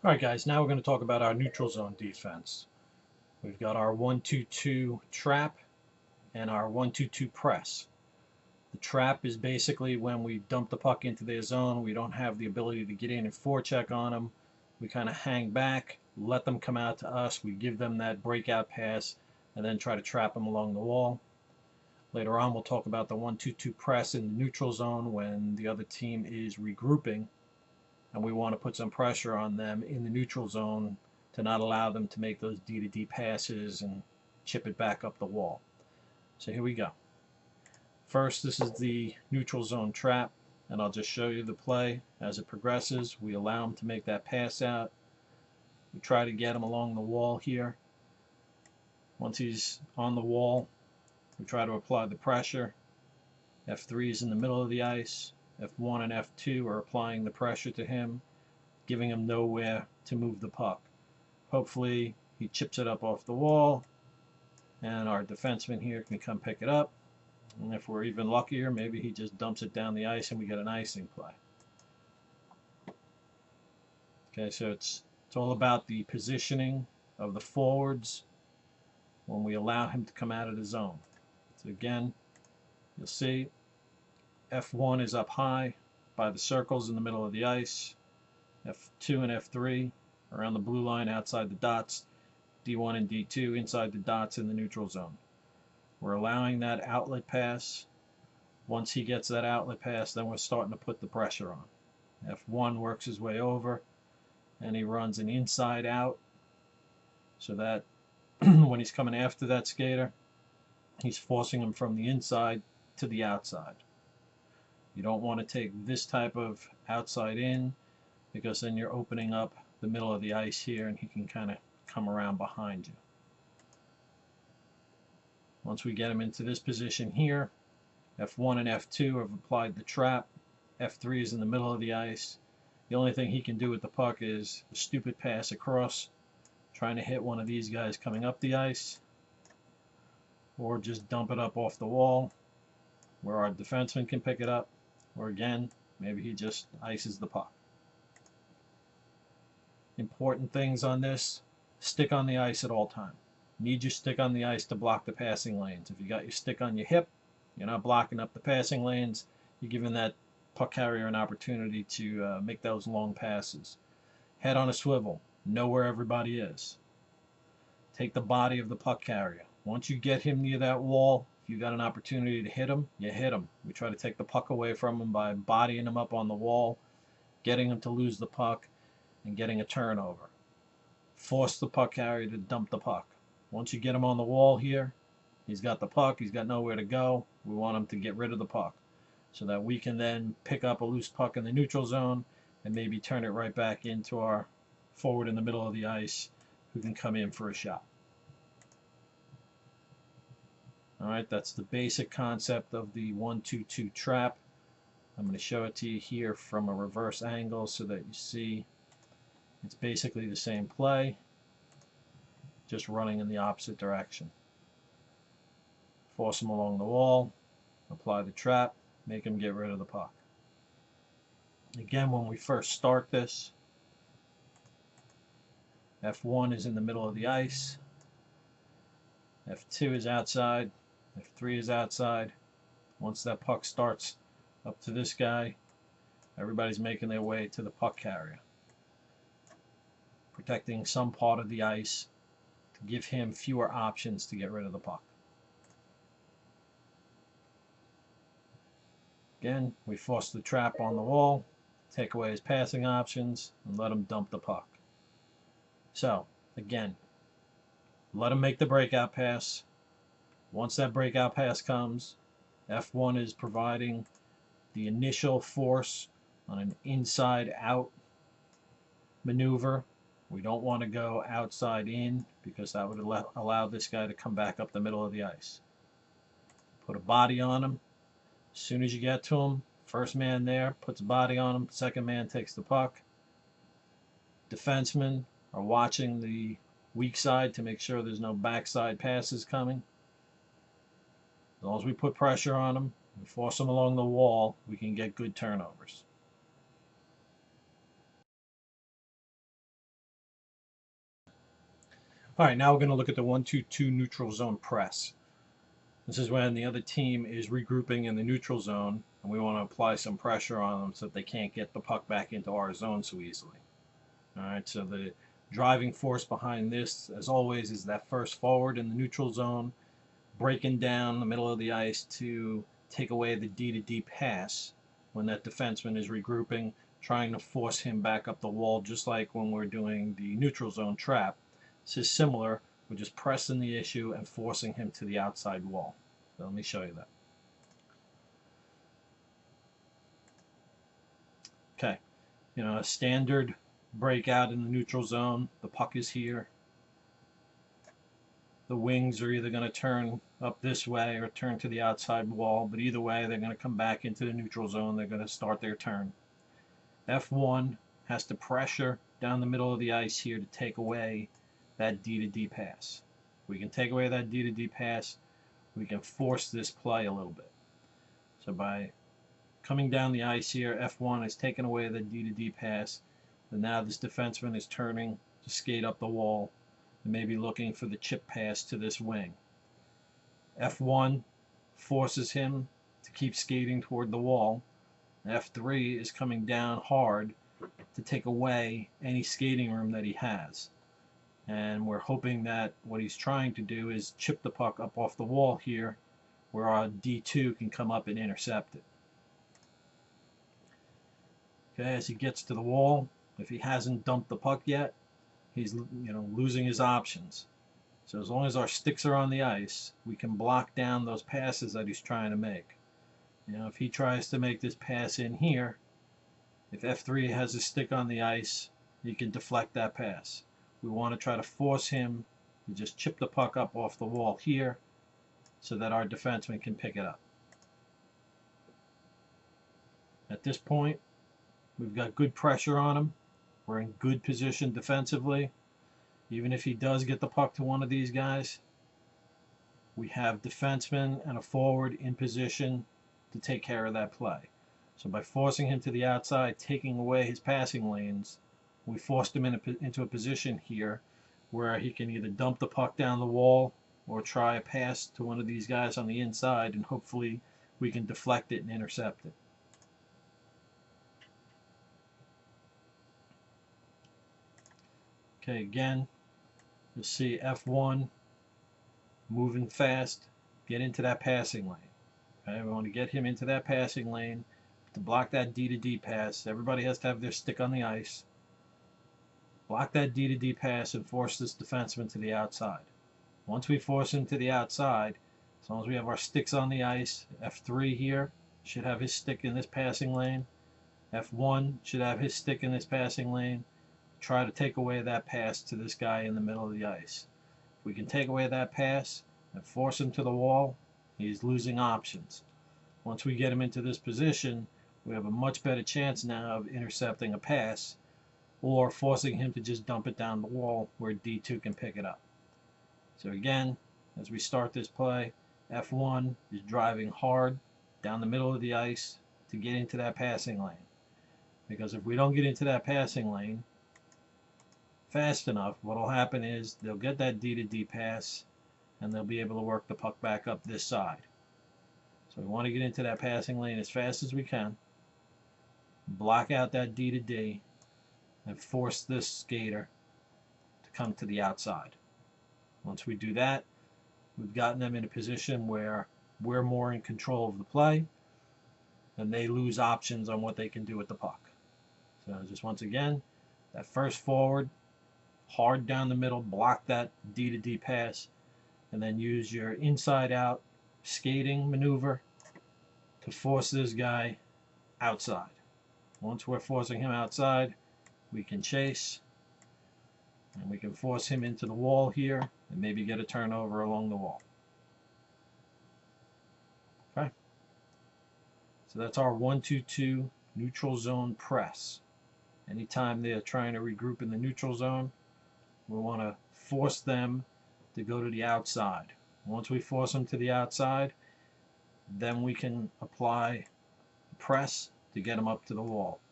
Alright guys, now we're going to talk about our neutral zone defense. We've got our 1-2-2 trap and our 1-2-2 press. The trap is basically when we dump the puck into their zone, we don't have the ability to get in and forecheck on them. We kind of hang back, let them come out to us, we give them that breakout pass, and then try to trap them along the wall. Later on we'll talk about the 1-2-2 press in the neutral zone when the other team is regrouping and we want to put some pressure on them in the neutral zone to not allow them to make those D-to-D passes and chip it back up the wall. So here we go. First, this is the neutral zone trap, and I'll just show you the play as it progresses. We allow him to make that pass out. We try to get him along the wall here. Once he's on the wall, we try to apply the pressure. F3 is in the middle of the ice. F1 and F2 are applying the pressure to him, giving him nowhere to move the puck. Hopefully he chips it up off the wall, and our defenseman here can come pick it up. And if we're even luckier, maybe he just dumps it down the ice and we get an icing play. Okay, so it's all about the positioning of the forwards when we allow him to come out of the zone. So again, you'll see F1 is up high by the circles in the middle of the ice. F2 and F3 are on the blue line outside the dots. D1 and D2 inside the dots in the neutral zone. We're allowing that outlet pass. Once he gets that outlet pass, then we're starting to put the pressure on. F1 works his way over, and he runs an inside out so that when he's coming after that skater, he's forcing him from the inside to the outside. You don't want to take this type of outside in because then you're opening up the middle of the ice here and he can kind of come around behind you. Once we get him into this position here, F1 and F2 have applied the trap. F3 is in the middle of the ice. The only thing he can do with the puck is a stupid pass across, trying to hit one of these guys coming up the ice, or just dump it up off the wall where our defenseman can pick it up, or again, maybe he just ices the puck. Important things on this: stick on the ice at all times. Need your stick on the ice to block the passing lanes. If you got your stick on your hip, you're not blocking up the passing lanes. You're giving that puck carrier an opportunity to make those long passes. Head on a swivel. Know where everybody is. Take the body of the puck carrier. Once you get him near that wall, if you got an opportunity to hit him, you hit him. We try to take the puck away from him by bodying him up on the wall, getting him to lose the puck, and getting a turnover. Force the puck carrier to dump the puck. Once you get him on the wall here, he's got the puck, he's got nowhere to go. We want him to get rid of the puck so that we can then pick up a loose puck in the neutral zone and maybe turn it right back into our forward in the middle of the ice who can come in for a shot. Alright, that's the basic concept of the 1-2-2 trap. I'm going to show it to you here from a reverse angle so that you see it's basically the same play, just running in the opposite direction. Force him along the wall, apply the trap, make him get rid of the puck. Again, when we first start this, F1 is in the middle of the ice, F2 is outside, F3 is outside. Once that puck starts up to this guy, everybody's making their way to the puck carrier, protecting some part of the ice to give him fewer options to get rid of the puck. Again, we force the trap on the wall, take away his passing options, and let him dump the puck. So, again, let him make the breakout pass. Once that breakout pass comes, F1 is providing the initial force on an inside-out maneuver. We don't want to go outside in because that would allow this guy to come back up the middle of the ice. Put a body on him. As soon as you get to him, first man there puts a body on him, second man takes the puck. Defensemen are watching the weak side to make sure there's no backside passes coming. As long as we put pressure on them and force them along the wall, we can get good turnovers. All right, now we're going to look at the 1-2-2 neutral zone press. This is when the other team is regrouping in the neutral zone, and we want to apply some pressure on them so that they can't get the puck back into our zone so easily. All right, so the driving force behind this, as always, is that first forward in the neutral zone, breaking down the middle of the ice to take away the D-to-D pass when that defenseman is regrouping, trying to force him back up the wall, just like when we're doing the neutral zone trap. This is similar. We're just pressing the issue and forcing him to the outside wall. So let me show you that. Okay, a standard breakout in the neutral zone. The puck is here. The wings are either going to turn up this way or turn to the outside wall, but either way they're going to come back into the neutral zone. They're going to start their turn. F1 has to pressure down the middle of the ice here to take away that D-to-D pass. We can take away that D-to-D pass, we can force this play a little bit. So by coming down the ice here, F1 is taking away the D-to-D pass, and now this defenseman is turning to skate up the wall and maybe looking for the chip pass to this wing. F1 forces him to keep skating toward the wall. F3 is coming down hard to take away any skating room that he has. And we're hoping that what he's trying to do is chip the puck up off the wall here where our D2 can come up and intercept it. Okay, as he gets to the wall, if he hasn't dumped the puck yet, he's losing his options. So as long as our sticks are on the ice, we can block down those passes that he's trying to make. If he tries to make this pass in here, if F3 has his stick on the ice, he can deflect that pass. We want to try to force him to just chip the puck up off the wall here so that our defenseman can pick it up. At this point, we've got good pressure on him. We're in good position defensively. Even if he does get the puck to one of these guys, we have defensemen and a forward in position to take care of that play. So by forcing him to the outside, taking away his passing lanes, we forced him into a position here where he can either dump the puck down the wall or try a pass to one of these guys on the inside, and hopefully we can deflect it and intercept it. Okay, again, you'll see F1 moving fast, get into that passing lane. Okay, we want to get him into that passing lane to block that D-to-D pass. Everybody has to have their stick on the ice. Block that D-to-D pass and force this defenseman to the outside. Once we force him to the outside, as long as we have our sticks on the ice, F3 here should have his stick in this passing lane. F1 should have his stick in this passing lane. Try to take away that pass to this guy in the middle of the ice. If we can take away that pass and force him to the wall, he's losing options. Once we get him into this position, we have a much better chance now of intercepting a pass or forcing him to just dump it down the wall where D2 can pick it up. So again, as we start this play, F1 is driving hard down the middle of the ice to get into that passing lane. Because if we don't get into that passing lane fast enough, what will happen is they'll get that D-to-D pass and they'll be able to work the puck back up this side. So we want to get into that passing lane as fast as we can, block out that D-to-D, and force this skater to come to the outside. Once we do that, we've gotten them in a position where we're more in control of the play and they lose options on what they can do with the puck. So just once again, that first forward, hard down the middle, block that D-to-D pass, and then use your inside out skating maneuver to force this guy outside. Once we're forcing him outside, we can chase and we can force him into the wall here and maybe get a turnover along the wall. Okay, so that's our 1-2-2 neutral zone press. Anytime they're trying to regroup in the neutral zone, we want to force them to go to the outside. Once we force them to the outside, then we can apply press to get them up to the wall.